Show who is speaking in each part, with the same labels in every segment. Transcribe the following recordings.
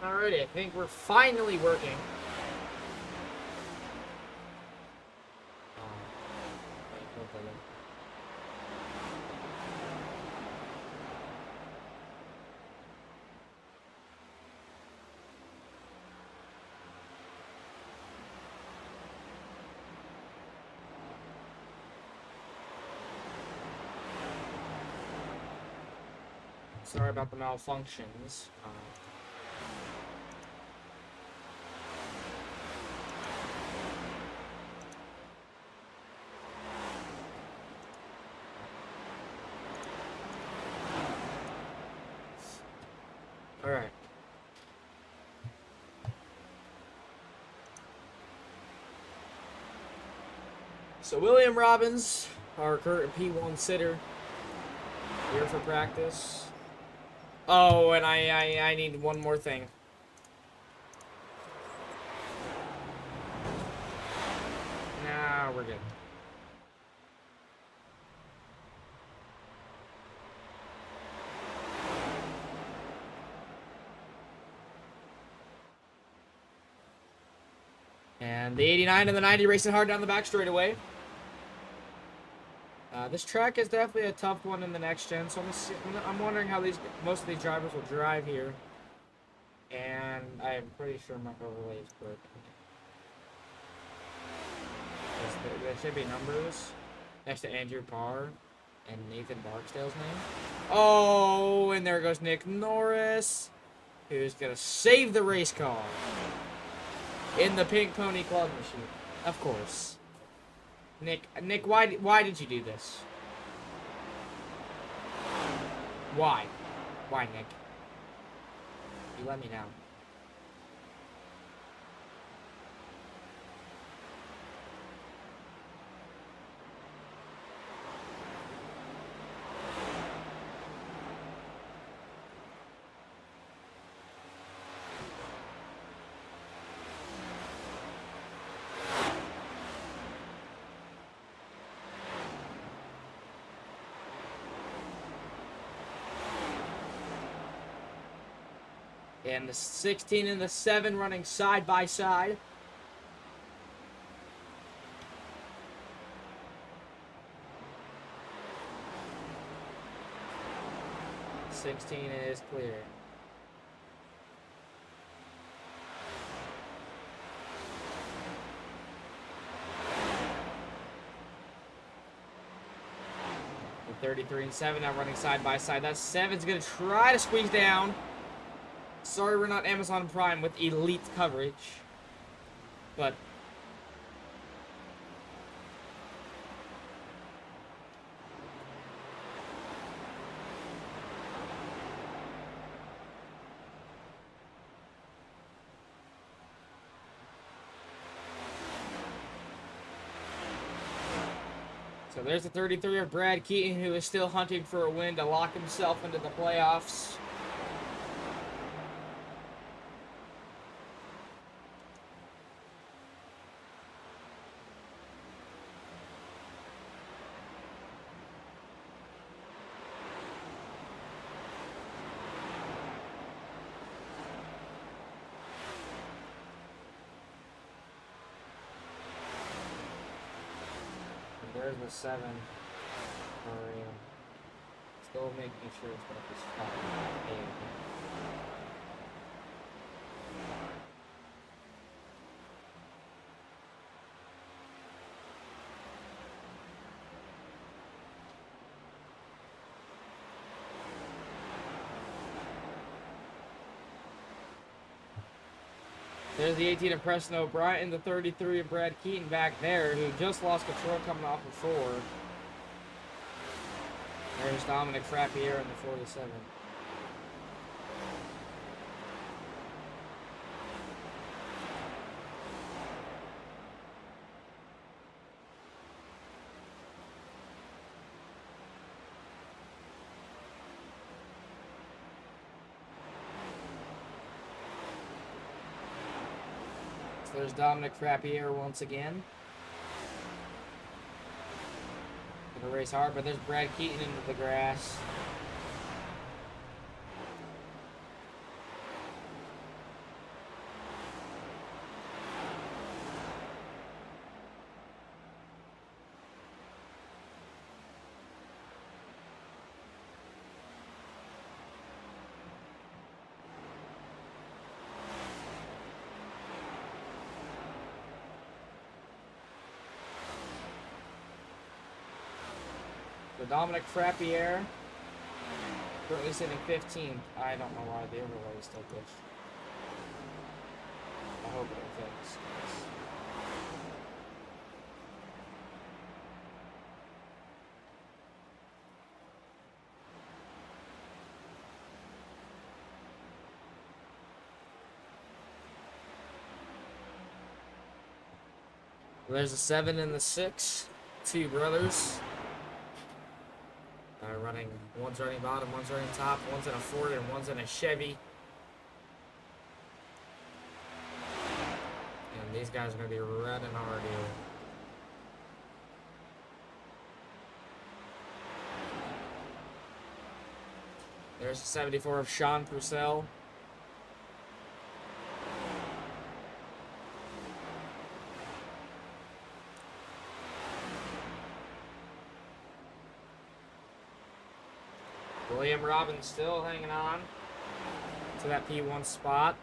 Speaker 1: Alrighty, I think we're finally working. Sorry about the malfunctions. Alright. So William Robbins, our current P1 sitter, here for practice. Oh, and I need one more thing. Nah, we're good. And the 89 and the 90 racing hard down the back straightaway. This track is definitely a tough one in the next gen, so I'm wondering how most of these drivers will drive here. And I'm pretty sure my overlay is broken. There should be numbers next to Andrew Parr and Nathan Barksdale's name. Oh, and there goes Nick Norris, who's gonna save the race car in the Pink Pony Club machine, of course. Nick, why did you do this? Why, Nick? You let me know. And the 16 and the 7 running side by side. .16 is clear. The 33 and 7 now running side by side. That 7's going to try to squeeze down. Sorry we're not Amazon Prime with elite coverage, but so there's the 33 of Brad Keaton, who is still hunting for a win to lock himself into the playoffs. There's the 7 for still making sure it's about this 5. There's the 18 of Preston O'Brien, the 33 of Brad Keaton back there, who just lost control coming off of 4. There's Dominic Frappier in the 47. So there's Dominic Frappier once again. Gonna race hard, but there's Brad Keaton into the grass. Dominic Frappier, currently sitting 15th. I don't know why the overlay is still glitched. I hope it'll fix. There's a 7 and the 6. Two brothers. Running. One's running bottom, one's running top, one's in a Ford, and one's in a Chevy. And these guys are going to be running hard here. There's a 74 of Sean Purcell. William Robbins still hanging on to that P1 spot.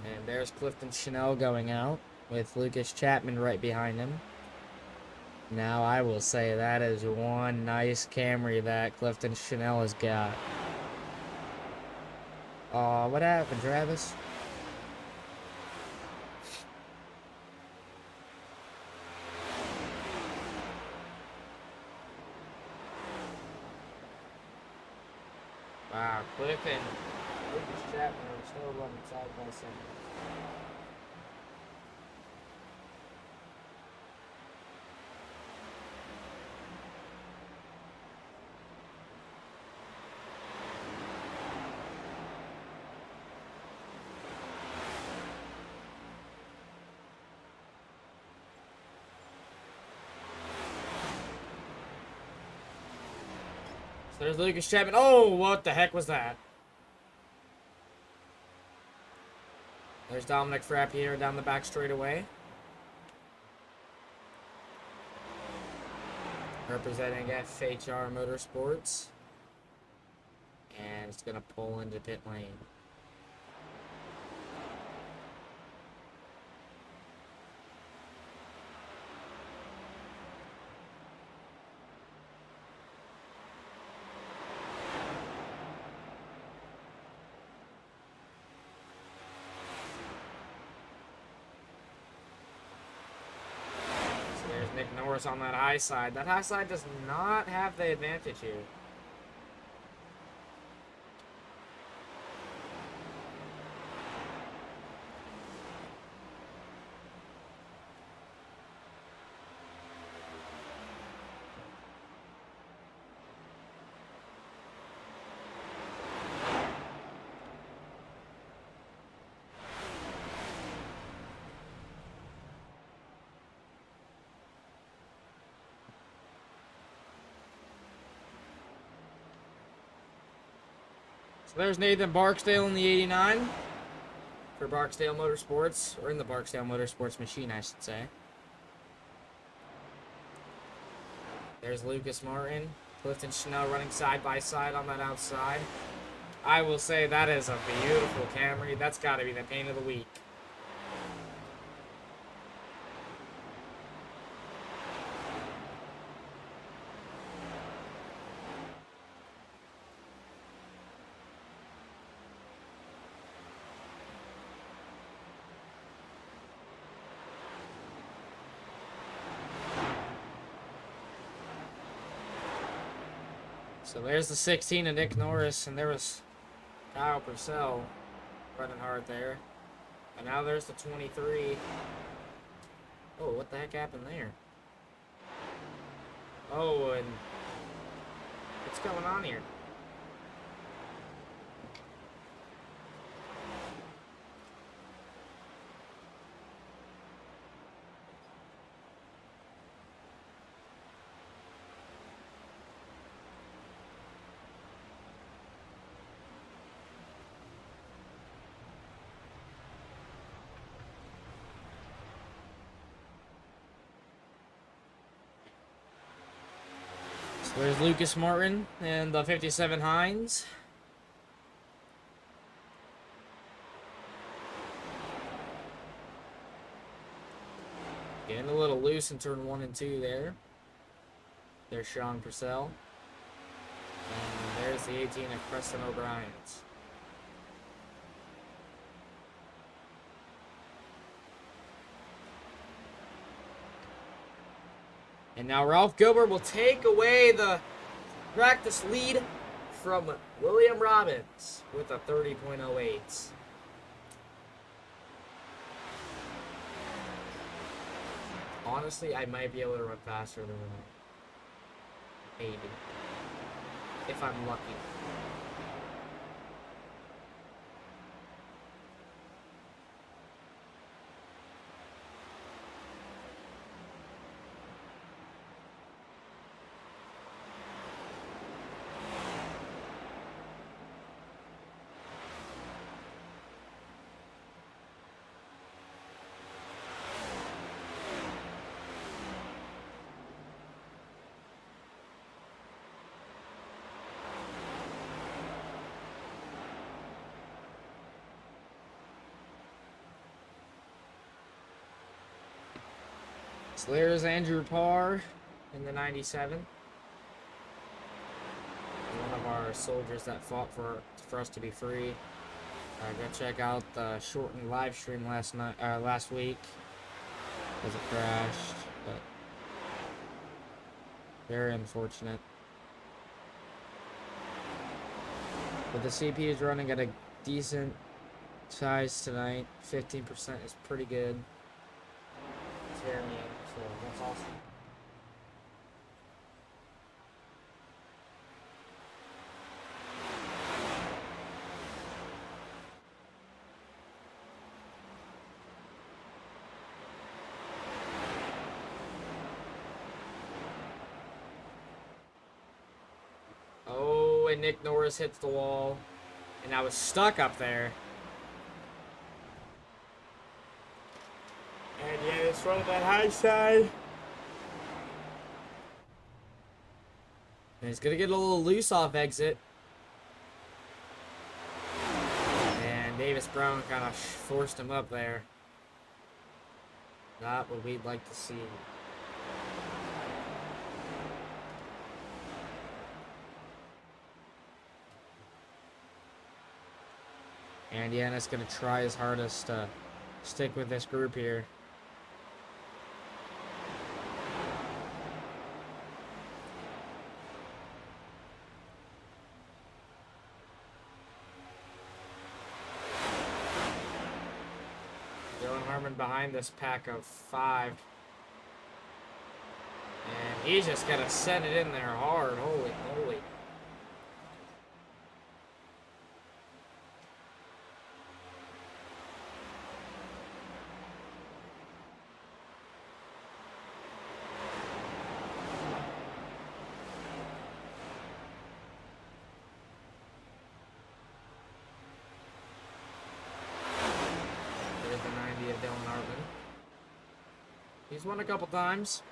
Speaker 1: And there's Clifton Chanel going out with Lucas Chapman right behind him. Now I will say that is one nice Camry that Clifton Chanel has got. Aw, what happened, Travis? Wow, Cliff and Lucas Chapman are still running side by side. There's Lucas Chapman. Oh, what the heck was that? There's Dominic Frappier down the back straightaway. Representing FHR Motorsports. And it's going to pull into pit lane. Nick Norris on that high side. That high side does not have the advantage here. So there's Nathan Barksdale in the 89 for Barksdale Motorsports, or in the Barksdale Motorsports machine, I should say. There's Lucas Martin, Clifton Chanel running side by side on that outside. I will say that is a beautiful Camry. That's got to be the paint of the week. So there's the 16 of Nick Norris, and there was Kyle Purcell running hard there. And now there's the 23. Oh, what the heck happened there? Oh, and what's going on here? So there's Lucas Martin and the 57 Hines. Getting a little loose in turn 1 and 2 there. There's Sean Purcell. And there's the 18 of Preston O'Brien's. And now Ralph Gilbert will take away the practice lead from William Robbins with a 30.08. Honestly, I might be able to run faster than that. Maybe. If I'm lucky. So there's Andrew Parr in the 97. One of our soldiers that fought for us to be free. Go check out the shortened live stream last week as it crashed, but very unfortunate. But the CPU is running at a decent size tonight. 15% is pretty good. Tearing me, so that's awesome. Oh, and Nick Norris hits the wall, and I was stuck up there. And yeah, it's running that high side. And he's going to get a little loose off exit. And Davis Brown kind of forced him up there. Not what we'd like to see. And Yannis going to try his hardest to stick with this group here. Behind this pack of 5. And he's just gonna send it in there hard. Holy moly. He's won a couple times.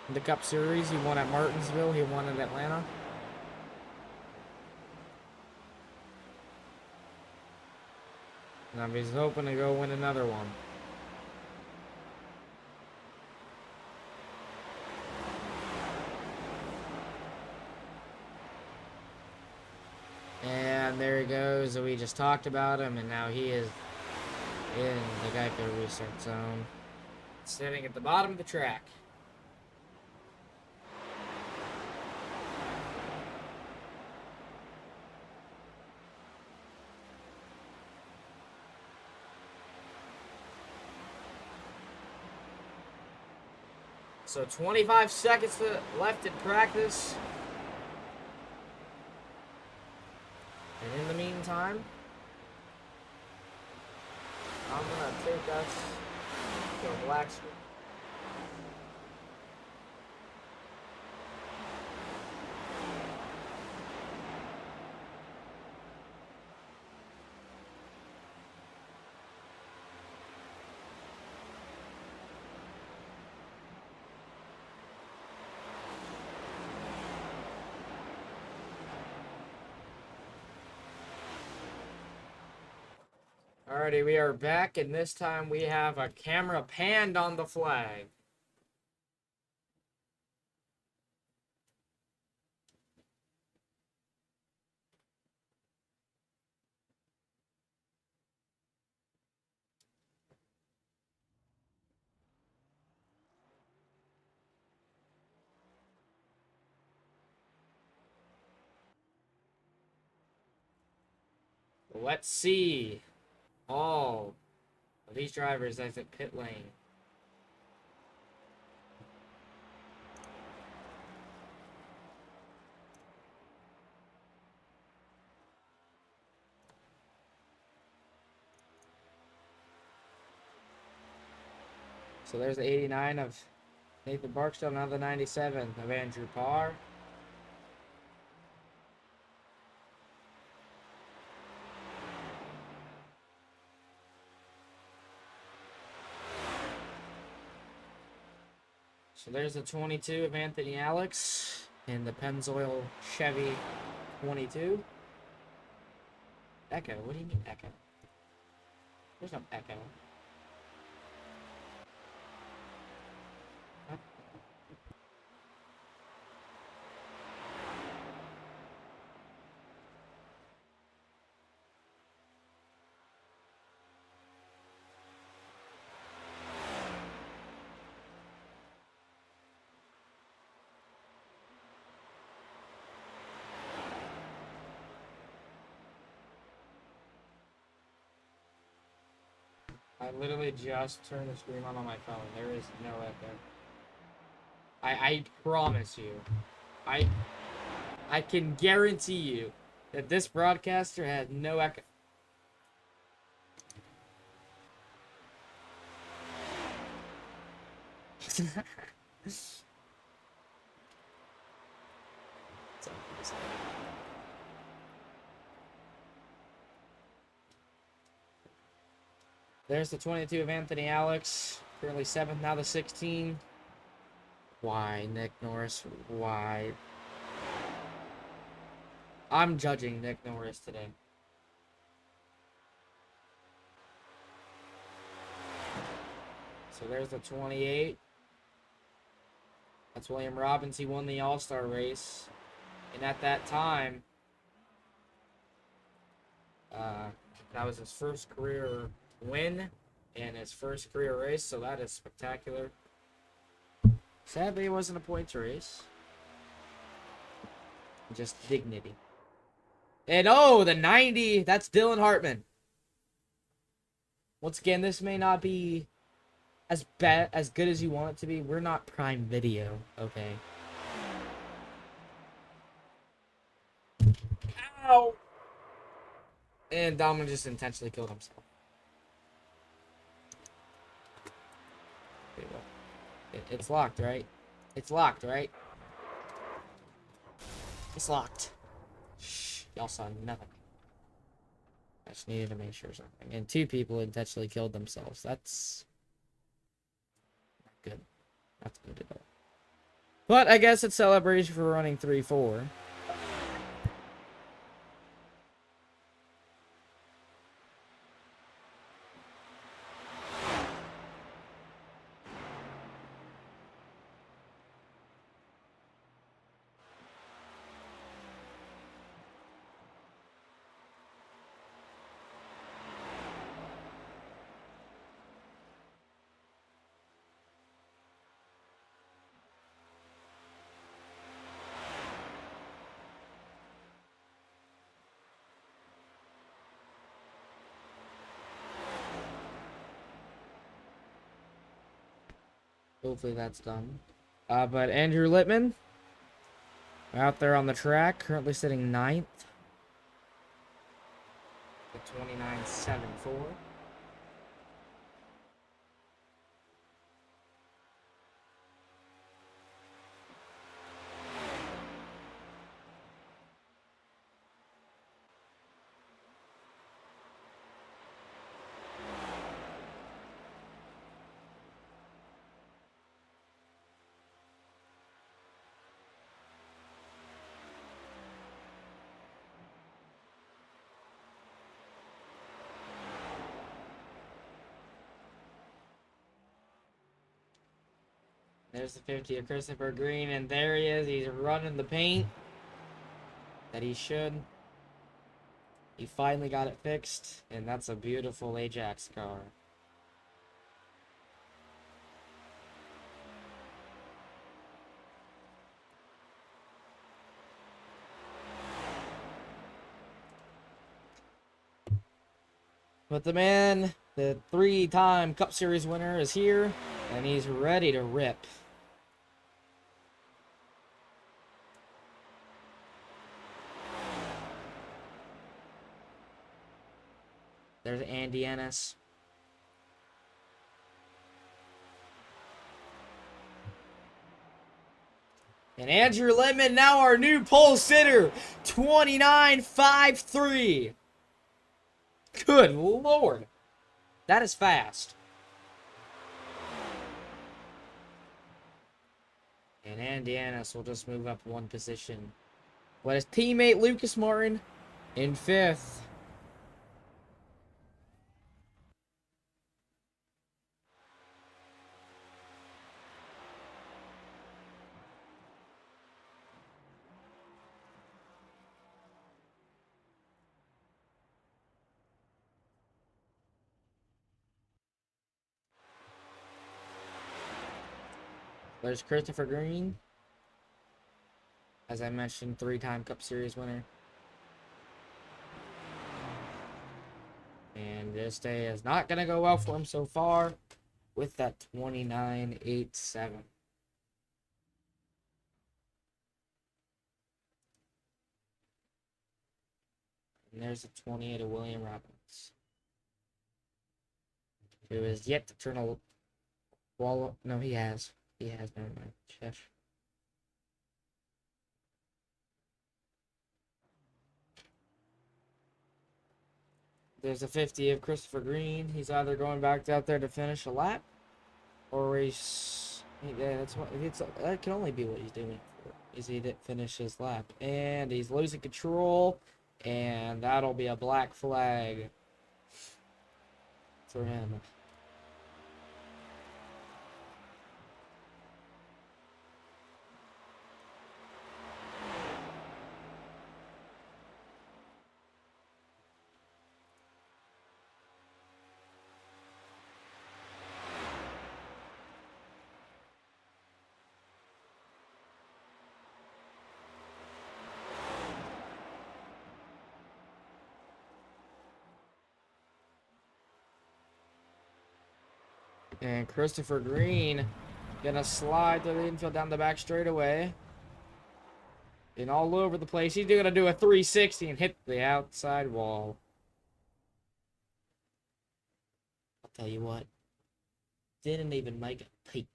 Speaker 1: In the Cup Series, he won at Martinsville, he won at Atlanta. Now he's hoping to go win another one. And there he goes. We just talked about him, and now he is in the Geico restart zone. Sitting at the bottom of the track. So 25 seconds left in practice. And in the meantime, I'm going to take us to a black screen. Alrighty, we are back, and this time we have a camera panned on the flag. Let's see all of these drivers exit pit lane. So there's the 89 of Nathan Barksdale, now the 97 of Andrew Parr. So there's the 22 of Anthony Alex in the Pennzoil Chevy 22. Echo? What do you mean echo? There's no echo. What? I literally just turned the stream on my phone. There is no echo. I promise you. I can guarantee you that this broadcaster has no echo. There's the 22 of Anthony Alex, currently 7th, now the 16. Why, Nick Norris? Why? I'm judging Nick Norris today. So there's the 28. That's William Robbins. He won the All-Star race. And at that time, that was his first career win and his first career race, so that is spectacular. Sadly, it wasn't a points race. Just dignity. And oh, the 90, that's Dylan Hartman. Once again, this may not be as good as you want it to be. We're not Prime Video, okay? Ow! And Dominic just intentionally killed himself. Okay, well, it's locked, right? It's locked, right? It's locked. Shh, y'all saw nothing. I just needed to make sure something. And 2 people intentionally killed themselves. That's not good. That's good at all. But I guess it's celebration for running 3-4. Hopefully that's done. But Andrew Littman out there on the track, currently sitting 9th. The 29.74. There's the 50 of Christopher Green, and there he is. He's running the paint that he should. He finally got it fixed, and that's a beautiful Ajax car. But the man, the 3-time Cup Series winner, is here, and he's ready to rip. There's Andy Ennis. And Andrew Lemon, now our new pole sitter, 29.53. Good Lord. That is fast. And Andy Ennis will just move up one position. But his teammate Lucas Martin in 5th. There's Christopher Green. As I mentioned, 3-time Cup Series winner. And this day is not going to go well for him so far with that 29.87. And there's the 28 of William Robbins, who is yet to turn a wall. No, he has. He has. Never mind. Shush. There's a 50 of Christopher Green. He's either going back out there to finish a lap, or he's yeah. That's what it's. That can only be what he's doing. Is he didn't finish his lap, and he's losing control, and that'll be a black flag for him. And Christopher Green gonna slide to the infield down the back straightaway. And all over the place. He's gonna do a 360 and hit the outside wall. I'll tell you what. Didn't even make a peep.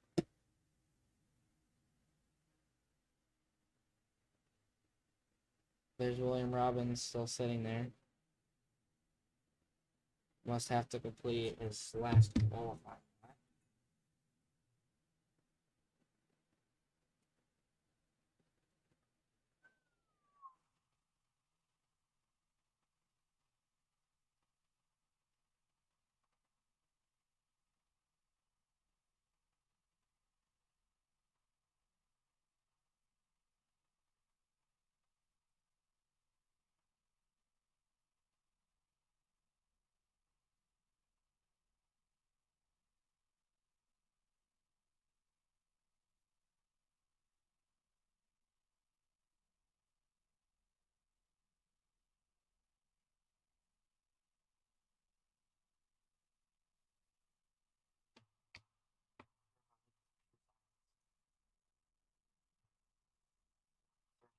Speaker 1: There's William Robbins still sitting there. Must have to complete his last qualifying.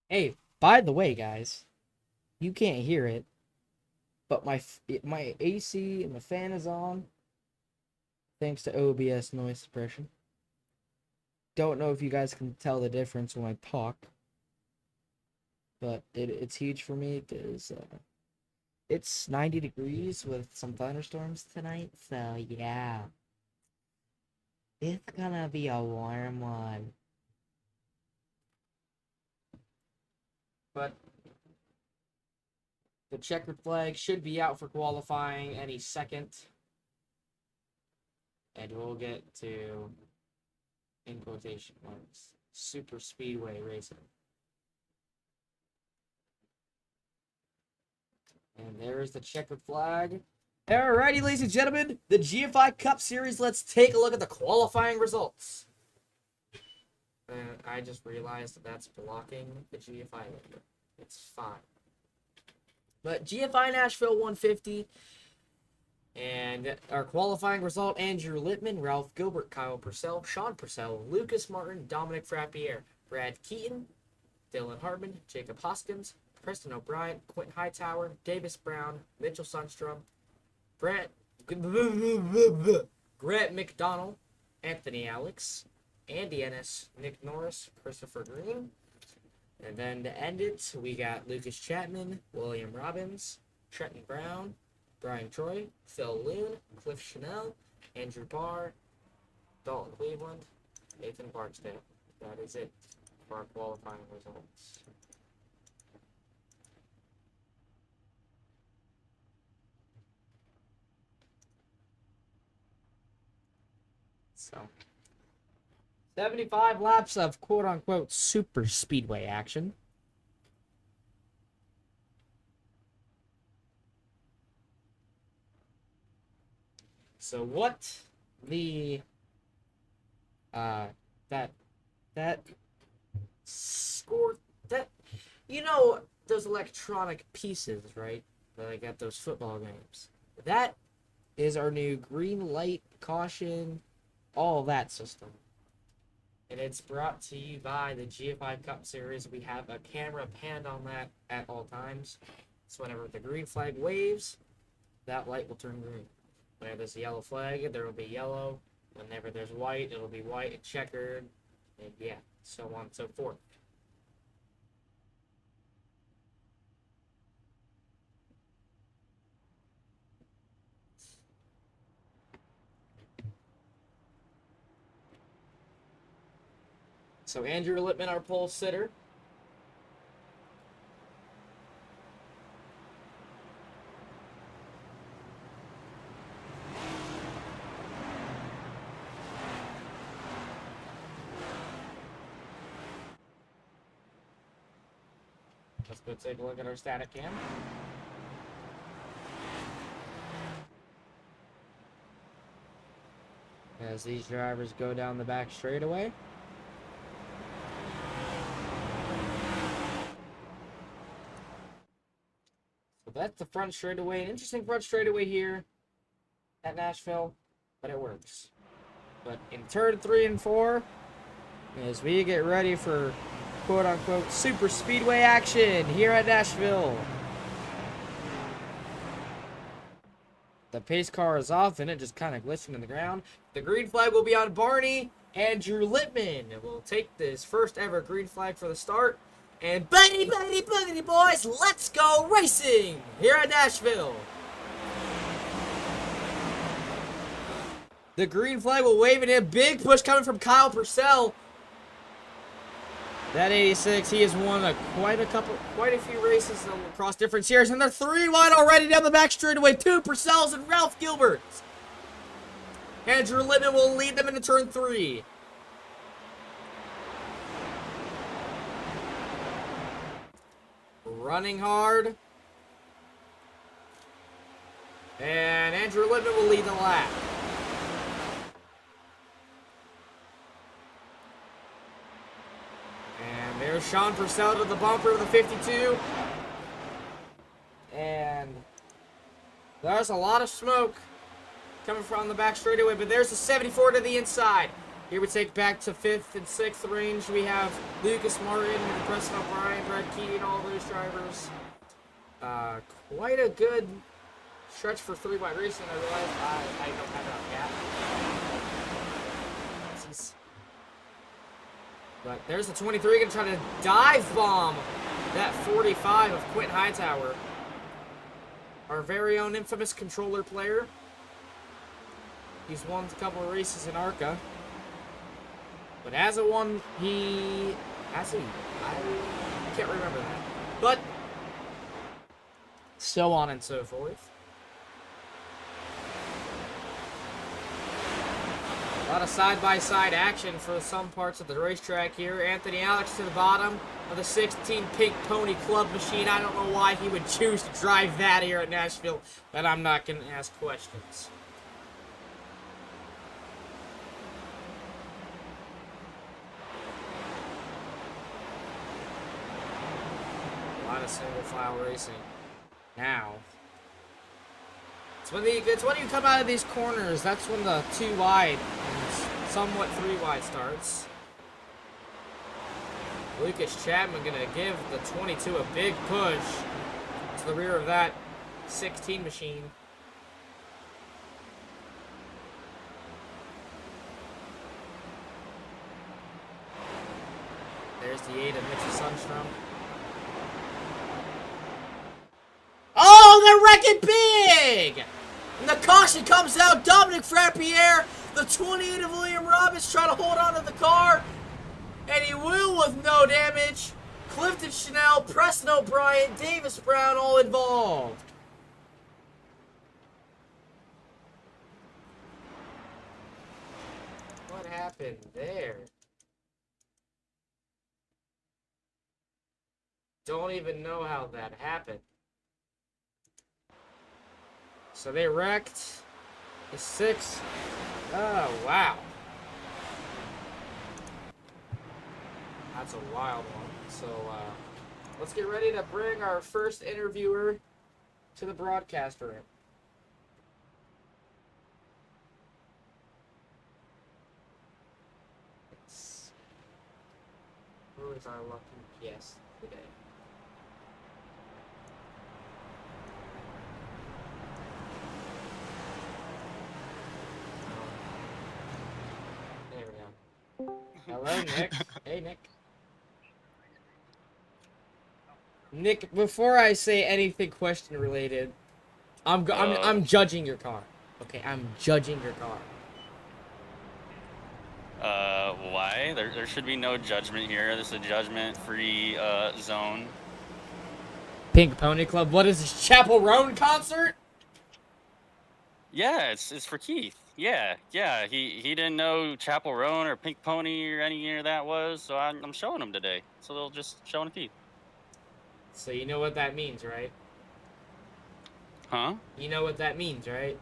Speaker 1: Hey, by the way, guys, you can't hear it, but my AC and the fan is on, thanks to OBS noise suppression. Don't know if you guys can tell the difference when I talk, but it's huge for me because it's 90 degrees with some thunderstorms tonight, so yeah. It's gonna be a warm one. But the checkered flag should be out for qualifying any second. And we'll get to in quotation marks, super speedway racing. And there's the checkered flag. Alrighty, ladies and gentlemen, the GFI Cup Series. Let's take a look at the qualifying results. I just realized that's blocking the GFI logo. It's fine. But GFI Nashville 150. And our qualifying result, Andrew Littman, Ralph Gilbert, Kyle Purcell, Sean Purcell, Lucas Martin, Dominic Frappier, Brad Keaton, Dylan Hartman, Jacob Hoskins, Preston O'Brien, Quentin Hightower, Davis Brown, Mitchell Sundstrom, Grant McDonald, Anthony Alex, Andy Ennis, Nick Norris, Christopher Green. And then to end it, we got Lucas Chapman, William Robbins, Trenton Brown, Brian Troy, Phil Loon, Cliff Chanel, Andrew Barr, Dalton Cleveland, Nathan Barksdale. That is it for our qualifying results. So, 75 laps of quote-unquote super speedway action. So what the that score, that, you know, those electronic pieces, right, that I got those football games, that is our new green light, caution, all that system. And it's brought to you by the GFI Cup Series. We have a camera panned on that at all times. So whenever the green flag waves, that light will turn green. Whenever there's a yellow flag, there will be yellow. Whenever there's white, it'll be white and checkered. And yeah, so on and so forth. So Andrew Littman, our pole sitter. Let's go take a look at our static cam. As these drivers go down the back straightaway. So that's the front straightaway. An interesting front straightaway here at Nashville, but it works. But in turn 3 and 4, as we get ready for quote-unquote super speedway action here at Nashville. The pace car is off and it just kind of glitching in the ground. The green flag will be on Barney. Andrew Littman will take this first ever green flag for the start. And biggity, biggity, biggity, boys, let's go racing here at Nashville. The green flag will wave it in. Big push coming from Kyle Purcell. That 86, he has won quite a few races across different series, and they're 3 wide already down the back straightaway. 2 Purcells and Ralph Gilbert. Andrew Littman will lead them into turn 3. Running hard. And Andrew Littman will lead the lap. And there's Sean Purcell to the bumper of the 52. And there's a lot of smoke coming from the back straightaway, but there's the 74 to the inside. Here we take back to 5th and 6th range. We have Lucas Martin, Preston O'Brien, Brad Keaton, all those drivers. Quite a good stretch for 3 wide racing. I realize I don't have enough gap. But there's the 23 going to try to dive bomb that 45 of Quentin Hightower. Our very own infamous controller player. He's won a couple of races in ARCA. But as a one, I can't remember that. But so on and so forth. A lot of side-by-side action for some parts of the racetrack here. Anthony Alex to the bottom of the 16 Pink Pony Club machine. I don't know why he would choose to drive that here at Nashville, but I'm not going to ask questions. A lot of single-file racing. Now, it's when you come out of these corners, that's when the 2 wide and somewhat 3 wide starts. Lucas Chapman gonna give the 22 a big push to the rear of that 16 machine. There's the 8 of Mitchell Sundstrom. Oh, they're wrecking big! And the caution comes out. Dominic Frappiere, the 28 of William Roberts, trying to hold on to the car. And he will with no damage. Clifton Chanel, Preston O'Brien, Davis Brown all involved. What happened there? Don't even know how that happened. So they wrecked the 6. Oh, wow. That's a wild one. So, let's get ready to bring our first interviewer to the broadcast room. Who is our lucky guest today? There we go. Hello, Nick. Hey, Nick. Nick, before I say anything question related, I'm judging your car. Okay, I'm judging your car.
Speaker 2: Why? There should be no judgment here. This is a judgment-free zone.
Speaker 1: Pink Pony Club. What is this, Chapel Roan concert?
Speaker 2: Yeah, it's for Keith. Yeah. He didn't know Chapel Roan or Pink Pony or any of that was, so I'm showing him today. So they'll just show him Keith.
Speaker 1: So you know what that means, right?
Speaker 2: Huh?
Speaker 1: You know what that means, right?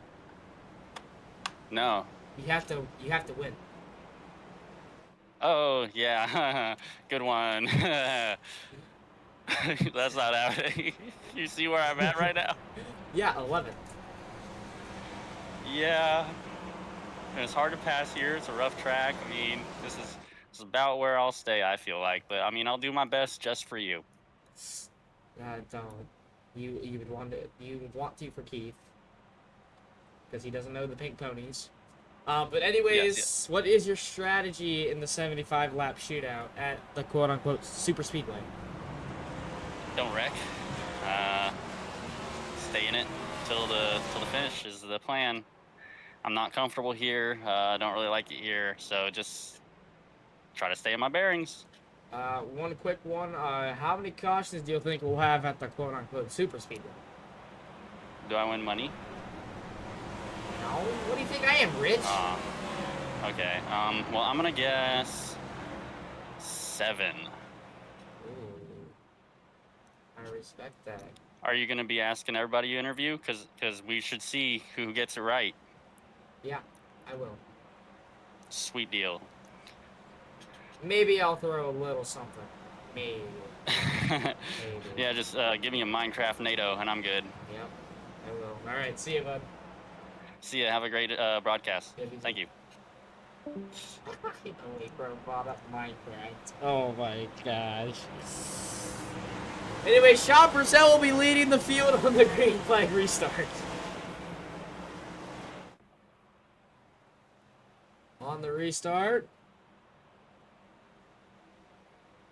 Speaker 2: No.
Speaker 1: You have to win.
Speaker 2: Oh, yeah. Good one. That's not happening. You see where I'm at right now?
Speaker 1: Yeah, 11.
Speaker 2: Yeah. And it's hard to pass here. It's a rough track. I mean, this is about where I'll stay, I feel like. But, I mean, I'll do my best just for you.
Speaker 1: Don't. You would want to for Keith. Because he doesn't know the Pink Ponies. But anyways,
Speaker 2: Yes.
Speaker 1: What is your strategy in the 75-lap shootout at the quote-unquote super speedway?
Speaker 2: Don't wreck. Stay in it till the finish is the plan. I'm not comfortable here. I don't really like it here, so just try to stay in my bearings.
Speaker 1: One quick one. How many cautions do you think we'll have at the quote-unquote super speedway?
Speaker 2: Do I win money?
Speaker 1: No. What do you think I am, Rich?
Speaker 2: Okay. Well, I'm gonna guess 7.
Speaker 1: Ooh. I respect that.
Speaker 2: Are you gonna be asking everybody you interview? Cause we should see who gets it right.
Speaker 1: Yeah, I will.
Speaker 2: Sweet deal.
Speaker 1: Maybe I'll throw a little something. Maybe.
Speaker 2: Yeah, just give me a Minecraft NATO and I'm good.
Speaker 1: Yep, I will. All right, see you, bud.
Speaker 2: See ya. Have a great broadcast.
Speaker 1: Yeah,
Speaker 2: Thank you.
Speaker 1: Only brought up Minecraft. Oh my gosh. Anyway, Sean Purcell will be leading the field on the green flag restart. On the restart.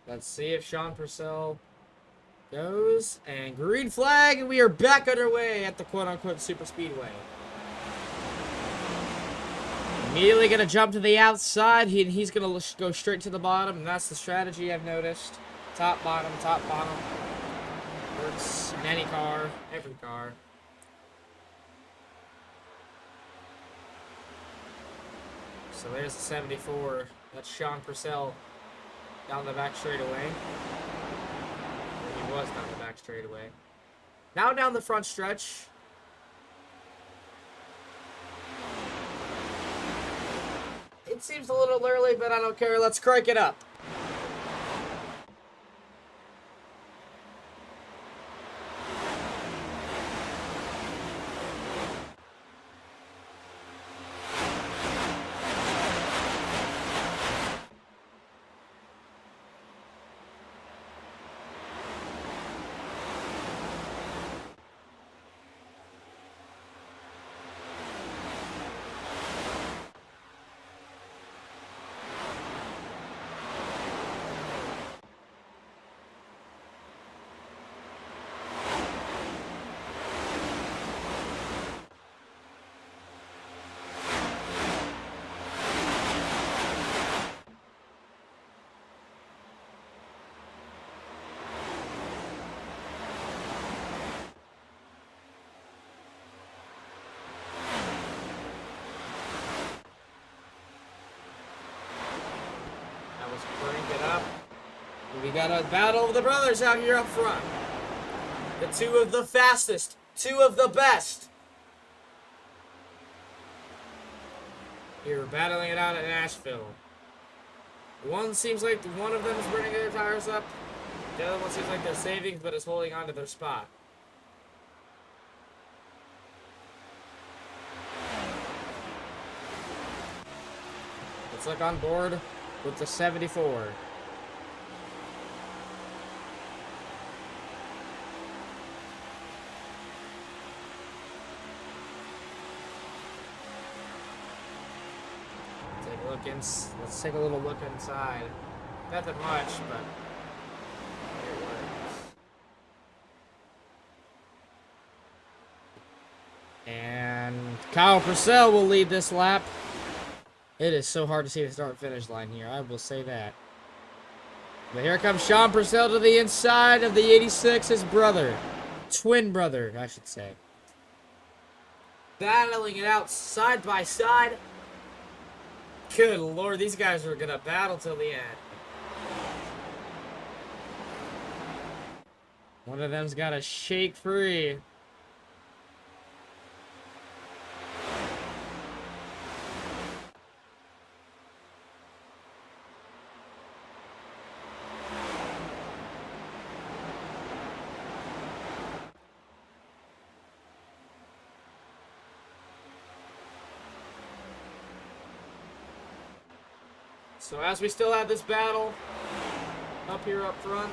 Speaker 1: Let's see if Sean Purcell goes. And green flag, and we are back underway at the quote-unquote super speedway. Immediately going to jump to the outside. He's going to go straight to the bottom, and that's the strategy I've noticed. Top, bottom, top, bottom. Works in any car, every car. So there's the 74. That's Sean Purcell down the back straightaway. He was down the back straightaway. Now down the front stretch. It seems a little early, but I don't care. Let's crank it up. Crank it up. We got a battle of the brothers out here up front. The two of the fastest, two of the best. Here, battling it out at Nashville. One seems like one of them is burning their tires up. The other one seems like they're saving, but is holding on to their spot. Let's look on board with the 74. Let's take a little look inside. Nothing much, but it works. And Kyle Purcell will lead this lap. It is so hard to see the start finish line here, I will say that. But here comes Sean Purcell to the inside of the 86, his brother. Twin brother, I should say. Battling it out side by side. Good Lord, these guys are gonna battle till the end. One of them's gotta shake free. So as we still have this battle up here up front,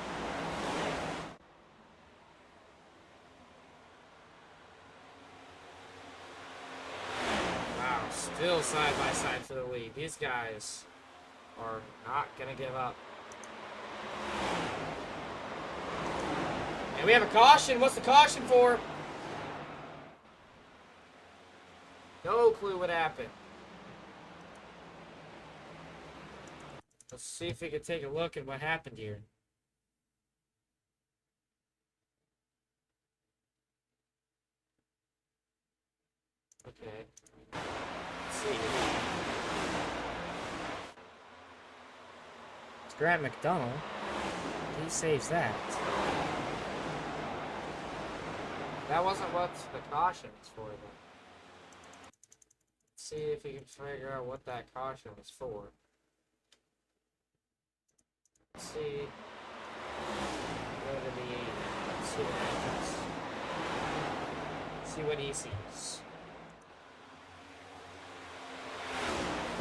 Speaker 1: wow, still side by side for the lead. These guys are not gonna give up. And we have a caution. What's the caution for? No clue what happened. Let's see if we can take a look at what happened here. Okay. Let's see. It's Grant McDonald. He saves that. That wasn't what the caution was for, though. Let's see if we can figure out what that caution was for. Let's see. Go to the 80. Let's see what happens. See what he sees.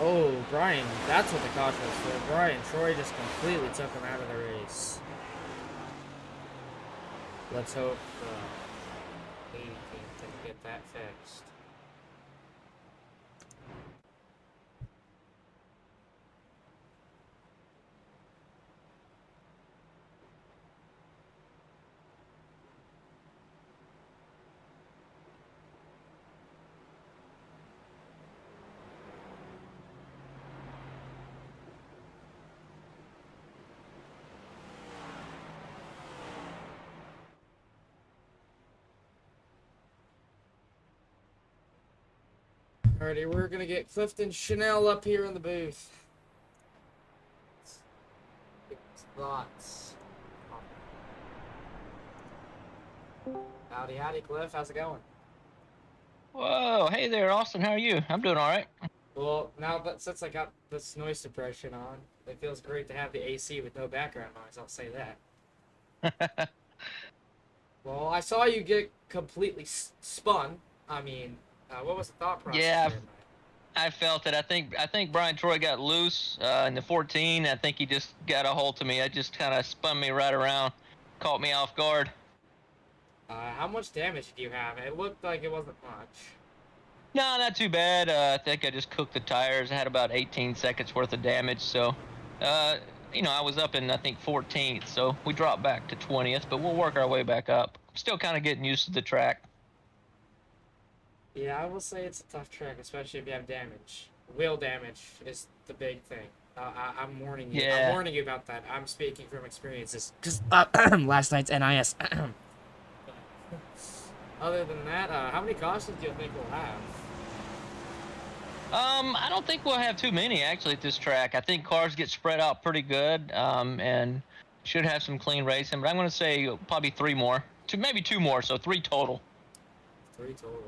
Speaker 1: Oh, Brian, that's what the caution was for. Brian Troy just completely took him out of the race. Let's hope 80 can get that fixed. Alrighty, we're gonna get Clifton Chanel up here in the booth. Thoughts? Howdy, howdy, Cliff. How's it going?
Speaker 3: Whoa, hey there, Austin. How are you? I'm doing all right.
Speaker 1: Well, now that since I got this noise suppression on, it feels great to have the AC with no background noise. I'll say that. Well, I saw you get completely spun. I mean, what was the thought process?
Speaker 3: Yeah,
Speaker 1: there,
Speaker 3: I felt it. I think Brian Troy got loose in the 14. I think he just got a hold of me. I just kind of spun me right around, caught me off guard.
Speaker 1: How much damage do you have? It looked like it wasn't much.
Speaker 3: No, not too bad. I think I just cooked the tires. I had about 18 seconds worth of damage. So, I was up in, I think, 14th. So we dropped back to 20th, but we'll work our way back up. Still kind of getting used to the track.
Speaker 1: Yeah, I will say it's a tough track, especially if you have damage. Wheel damage is the big thing. I'm warning you.
Speaker 3: Yeah.
Speaker 1: I'm warning you about that. I'm speaking from experiences. Because last night's NIS. Other than that, how many cautions do you think we'll have?
Speaker 3: I don't think we'll have too many actually at this track. I think cars get spread out pretty good, and should have some clean racing. But I'm going to say probably 3 more, maybe 2 more, so 3 total.
Speaker 1: 3 total.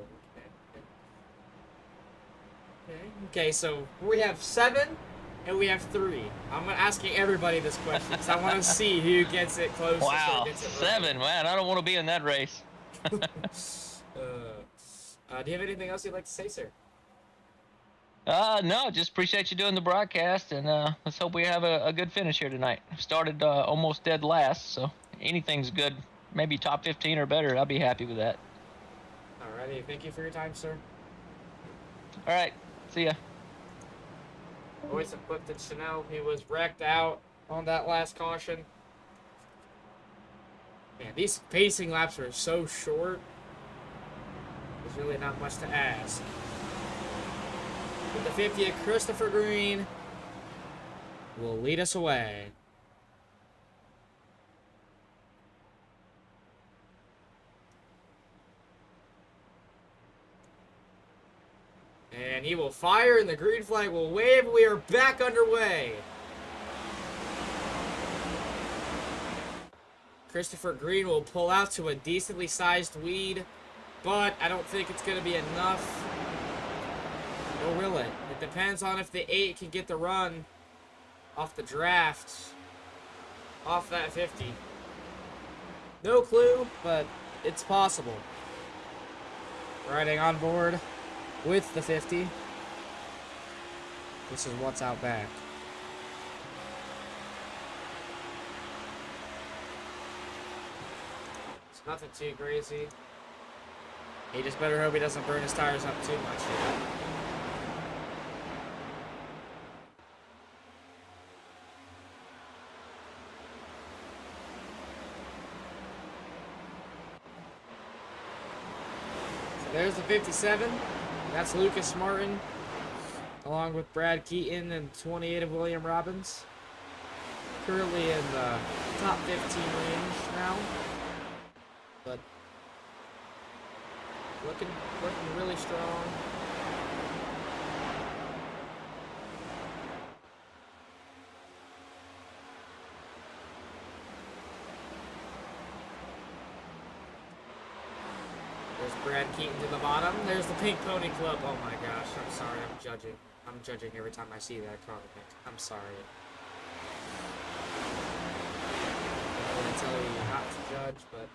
Speaker 1: Okay, so we have 7 and we have 3. I'm asking everybody this question because I want to see who gets it closest.
Speaker 3: Wow,
Speaker 1: or gets it
Speaker 3: 7, man! I don't want to be in that race.
Speaker 1: do you have anything else you'd like to say, sir?
Speaker 3: No, just appreciate you doing the broadcast, and let's hope we have a good finish here tonight. Started almost dead last, so anything's good. Maybe top 15 or better. I'll be happy with that.
Speaker 1: Alrighty, thank you for your time, sir.
Speaker 3: All right, see ya.
Speaker 1: Voice of Clifton Chanel, he was wrecked out on that last caution. Man, these pacing laps are so short. There's really not much to ask. With the 50th, Christopher Green will lead us away. And he will fire, and the green flag will wave. We are back underway. Christopher Green will pull out to a decently sized lead, but I don't think it's going to be enough. Or will it? It depends on if the 8 can get the run off the draft, off that 50. No clue, but it's possible. Riding on board with the 50. This is what's out back. It's nothing too crazy. He just better hope he doesn't burn his tires up too much here. There's the 57. That's Lucas Martin, along with Brad Keaton and 28 of William Robbins. Currently in the top 15 range now, but looking really strong. There's Brad Keaton to the bottom. There's the Pink Pony Club. Oh my gosh, I'm sorry, I'm judging. I'm judging every time I see that car. I'm sorry. I want to tell you not to judge, but...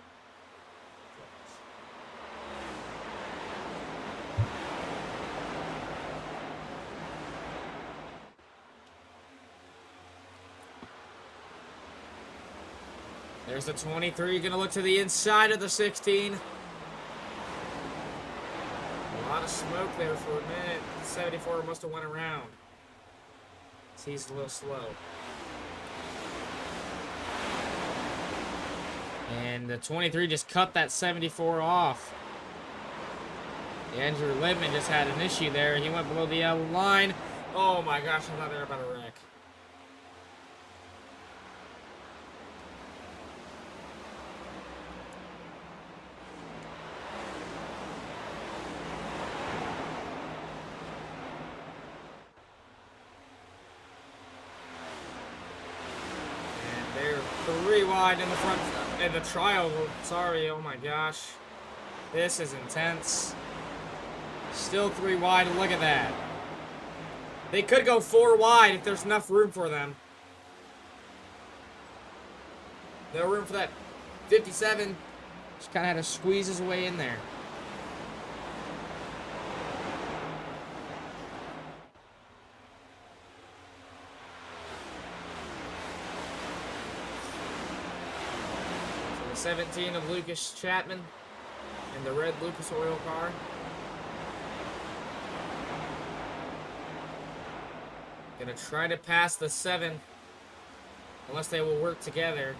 Speaker 1: There's the 23, gonna look to the inside of the 16. A lot of smoke there for a minute. 74 must have went around. He's a little slow. And the 23 just cut that 74 off. Andrew Lippman just had an issue there. He went below the yellow line. Oh my gosh, I thought they were about to wreck. 3 wide in the front, in the trial. Sorry, oh my gosh. This is intense. Still 3 wide, look at that. They could go 4 wide if there's enough room for them. No room for that 57. Just kind of had to squeeze his way in there. So the 17 of Lucas Chapman in the red Lucas Oil car. Gonna try to pass the 7, unless they will work together,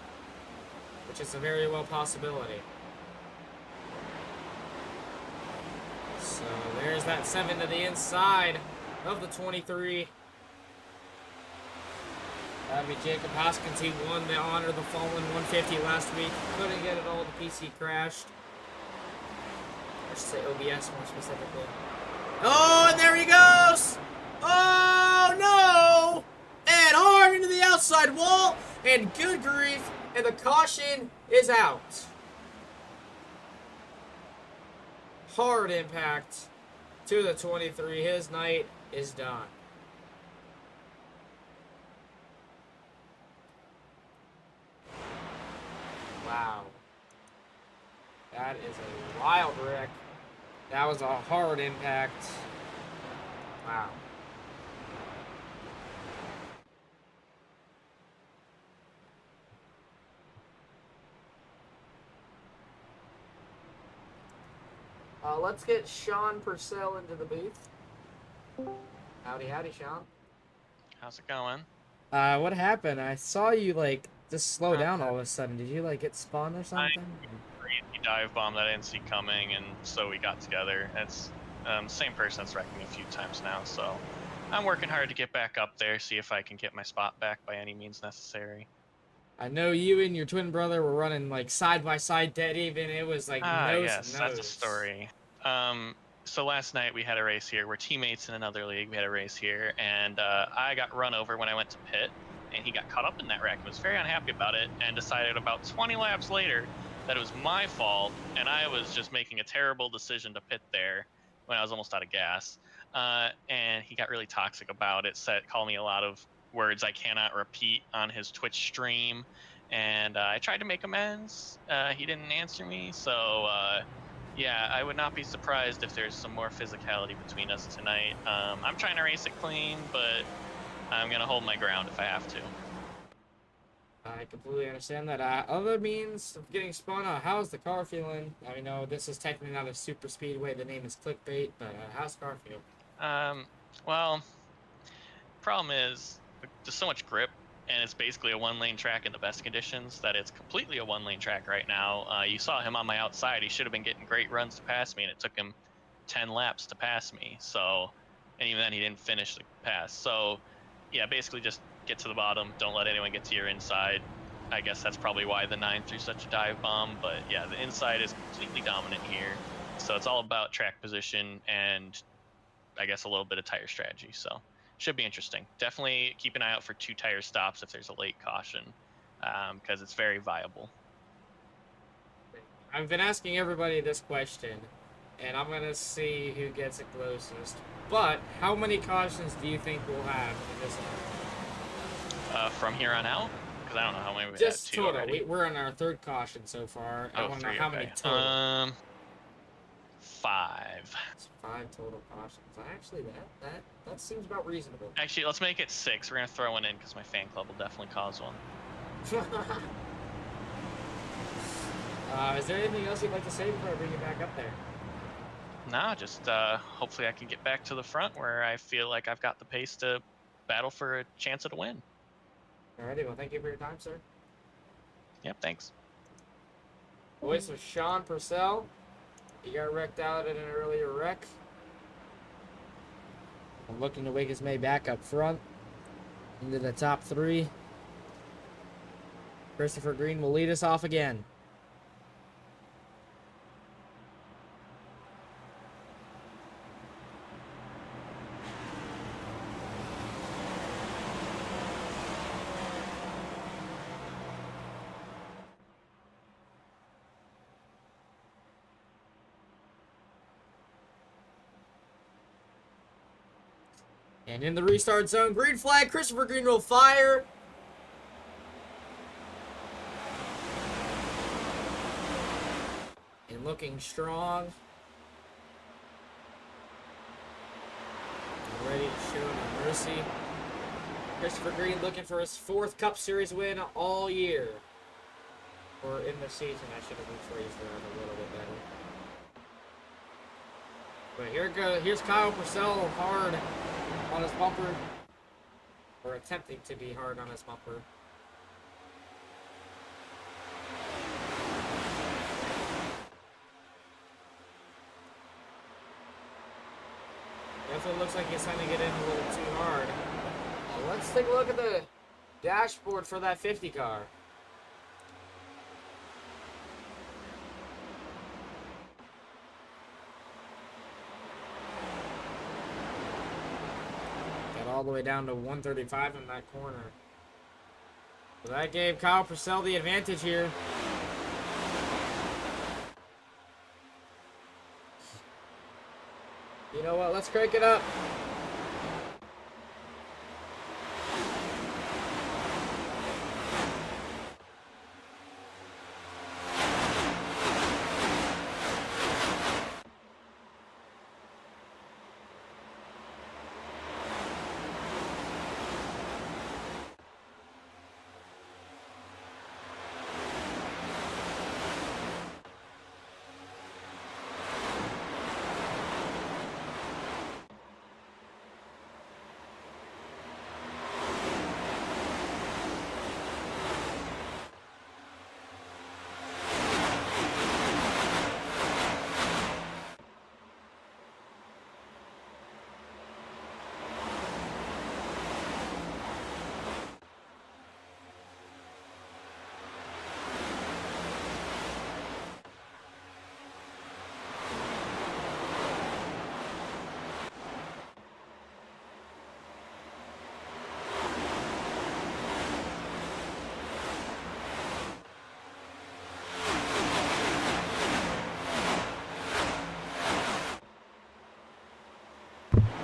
Speaker 1: which is a very well possibility. So there's that 7 to the inside of the 23. That'd be Jacob Hoskins. He won the Honor the Fallen 150 last week. Couldn't get it all. The PC crashed. I should say OBS more specifically. Oh, and there he goes! Oh, no! And hard into the outside wall. And good grief. And the caution is out. Hard impact to the 23. His night is done. Wow. That is a wild wreck. That was a hard impact. Wow. Let's get Sean Purcell into the booth. Howdy, howdy, Sean.
Speaker 4: How's it going?
Speaker 1: What happened? I saw you, like, just slow down all of a sudden. Did you, like, get spun or something?
Speaker 4: Crazy dive bomb that I didn't see coming, and so we got together. It's same person that's wrecked me a few times now, so I'm working hard to get back up there, see if I can get my spot back by any means necessary.
Speaker 1: I know you and your twin brother were running, like, side by side dead even. It was, like, nose
Speaker 4: yes,
Speaker 1: to
Speaker 4: that's a
Speaker 1: nose.
Speaker 4: story. So last night we had a race here. We're teammates in another league. We had a race here, and I got run over when I went to pit, and he got caught up in that wreck and was very unhappy about it, and decided about 20 laps later that it was my fault, and I was just making a terrible decision to pit there when I was almost out of gas. And he got really toxic about it, called me a lot of words I cannot repeat on his Twitch stream, and I tried to make amends. He didn't answer me, so yeah, I would not be surprised if there's some more physicality between us tonight. I'm trying to race it clean, but I'm gonna hold my ground if I have to.
Speaker 1: I completely understand that. Other means of getting spun, how's the car feeling? I know this is technically not a super speedway. The name is clickbait, but how's the car feel?
Speaker 4: Well, problem is there's so much grip, and it's basically a one-lane track in the best conditions that it's completely a one-lane track right now. You saw him on my outside. He should have been getting great runs to pass me, and it took him 10 laps to pass me. So, and even then he didn't finish the pass. So, yeah, basically just get to the bottom. Don't let anyone get to your inside. I guess that's probably why the 9 threw such a dive bomb. But yeah, the inside is completely dominant here. So it's all about track position and I guess a little bit of tire strategy. So should be interesting. Definitely keep an eye out for 2 tire stops if there's a late caution, because it's very viable.
Speaker 1: I've been asking everybody this question, and I'm going to see who gets it closest. But how many cautions do you think we'll have in this event?
Speaker 4: From here on out? Because I don't know how many we
Speaker 1: Just
Speaker 4: had. 2
Speaker 1: total.
Speaker 4: already.
Speaker 1: We're on our 3rd caution so far. I want to know how many total.
Speaker 4: 5.
Speaker 1: It's 5 total cautions. Actually, that seems about reasonable.
Speaker 4: Actually, let's make it 6. We're gonna throw one in because my fan club will definitely cause one.
Speaker 1: Is there anything else you'd like to say before I bring you back up there?
Speaker 4: Nah, just hopefully I can get back to the front where I feel like I've got the pace to battle for a chance at a win.
Speaker 1: Alrighty, well, thank you for your time, sir.
Speaker 4: Yep, thanks.
Speaker 1: Voice of Sean Purcell. He got wrecked out in an earlier wreck. I'm looking to wake his May back up front into the top 3. Christopher Green will lead us off again. And in the restart zone, green flag, Christopher Green will fire. And looking strong. Ready to show no mercy. Christopher Green looking for his 4th Cup Series win all year. Or in the season, I should have rephrased that a little bit better. But here's Kyle Purcell hard on his bumper. Or attempting to be hard on his bumper. Definitely looks like he's trying to get in a little too hard. Well, let's take a look at the dashboard for that 50 car. Got all the way down to 135 in that corner. So that gave Kyle Purcell the advantage here. You know what? Let's crank it up.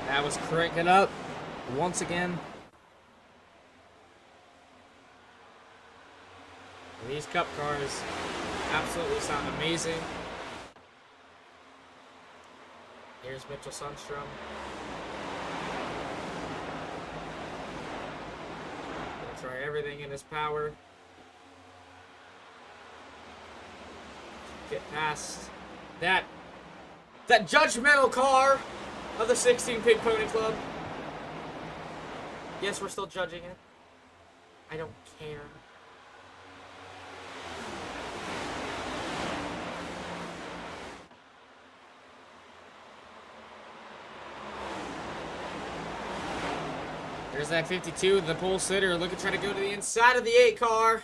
Speaker 1: That was cranking up once again. These Cup cars absolutely sound amazing. Here's Mitchell Sundstrom. Gonna try everything in his power. Get past that judgmental car of the 16 Pig Pony Club. Yes, we're still judging it. I don't care. There's that 52, the pole sitter, looking to try to go to the inside of the 8 car.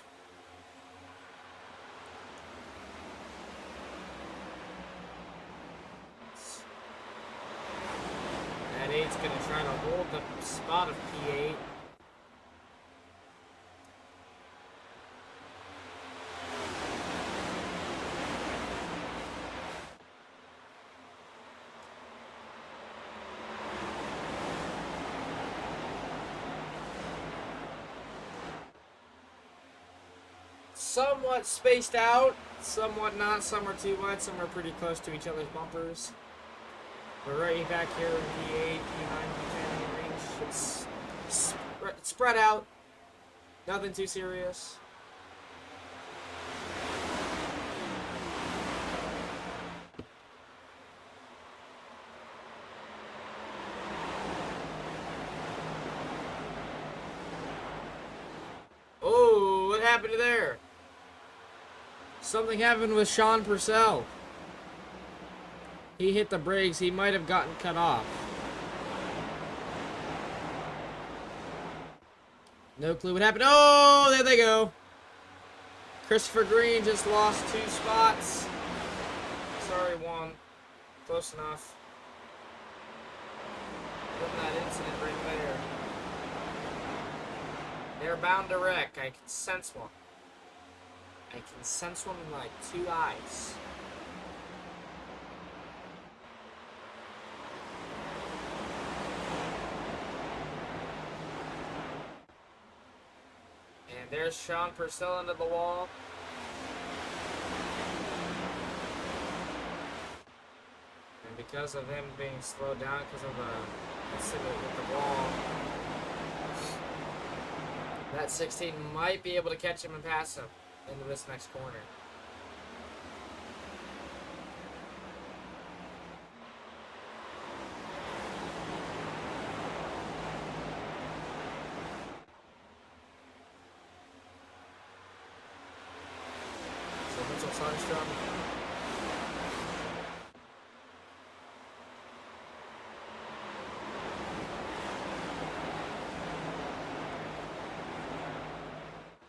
Speaker 1: That 8's going to try to hold the spot of P8. Somewhat spaced out, somewhat not. Some are too wide, some are pretty close to each other's bumpers. But right back here in P8, P9, P10 range, it's spread out. Nothing too serious. Oh, what happened to there? Something happened with Sean Purcell. He hit the brakes. He might have gotten cut off. No clue what happened. Oh, there they go. Christopher Green just lost 2 spots. Sorry, 1. Close enough. Putting that incident right there. They're bound to wreck. I can sense one. I can sense one with like 2 eyes. And there's Sean Purcell into the wall. And because of him being slowed down because of the signal with the wall, that 16 might be able to catch him and pass him into this next corner. So Mitchell Sundstrom.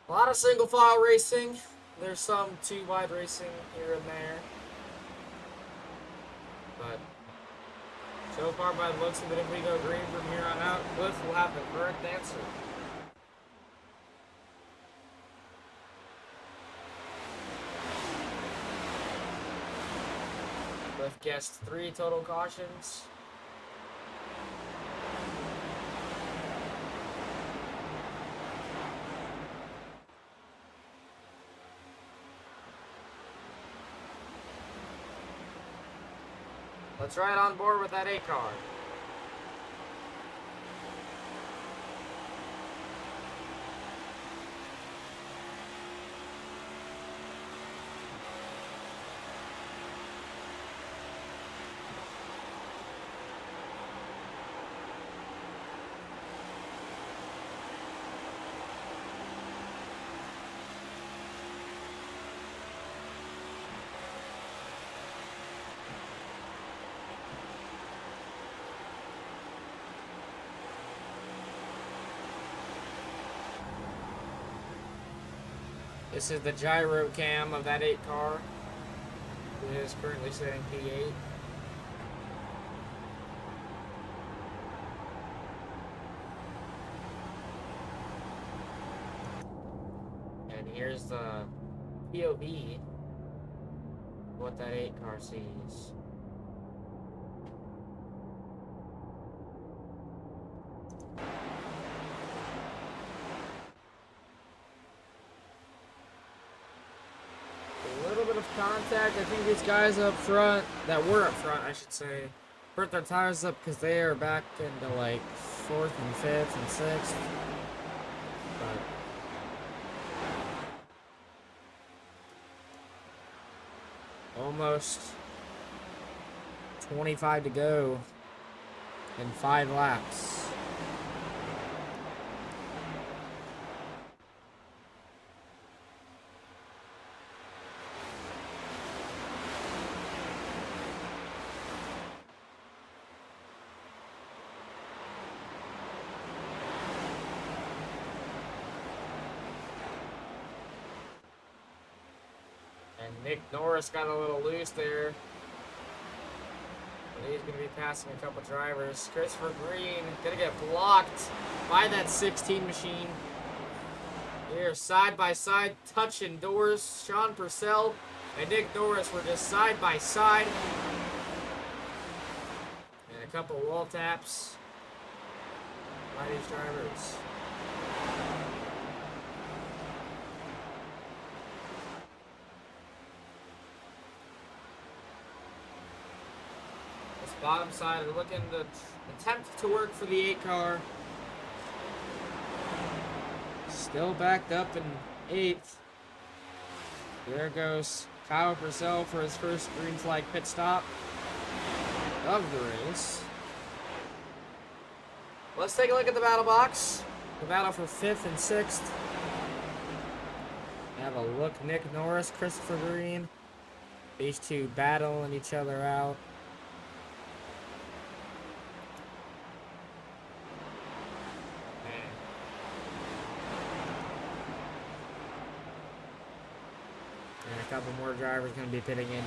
Speaker 1: A lot of single file racing. There's some two wide racing here and there. But so far by the looks of it, if we go green from here on out, Cliff will have the correct answer. Cliff guessed 3 total cautions. Let's ride on board with that 8 car. This is the gyro cam of that 8 car. It is currently sitting P8. And here's the POV of what that 8 car sees. Contact. I think these guys up front, that were up front, I should say, burnt their tires up because they are back into like 4th and 5th and 6th. But almost 25 to go in 5 laps. Nick Norris got a little loose there. But he's going to be passing a couple drivers. Christopher Green going to get blocked by that 16 machine. Here, side by side, touching doors. Sean Purcell and Nick Norris were just side by side. And a couple wall taps by these drivers. Bottom side, they're looking to attempt to work for the 8 car. Still backed up in 8th. There goes Kyle Purcell for his first green flag pit stop of the race. Let's take a look at the battle box. The battle for 5th and 6th. Have a look, Nick Norris, Christopher Green. These two battling each other out. A couple more drivers going to be pitting in here.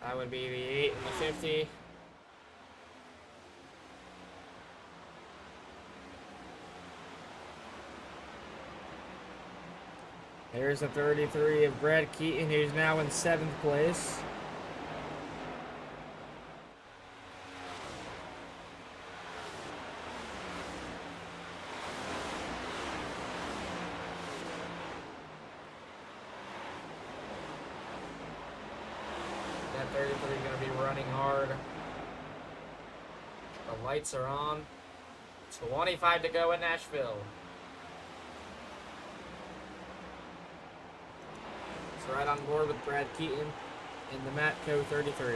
Speaker 1: That would be the 8 and the 50. There's the 33 of Brad Keaton, who's now in 7th place. 33 going to be running hard. The lights are on. 25 to go in Nashville. It's right on board with Brad Keaton in the Matco 33.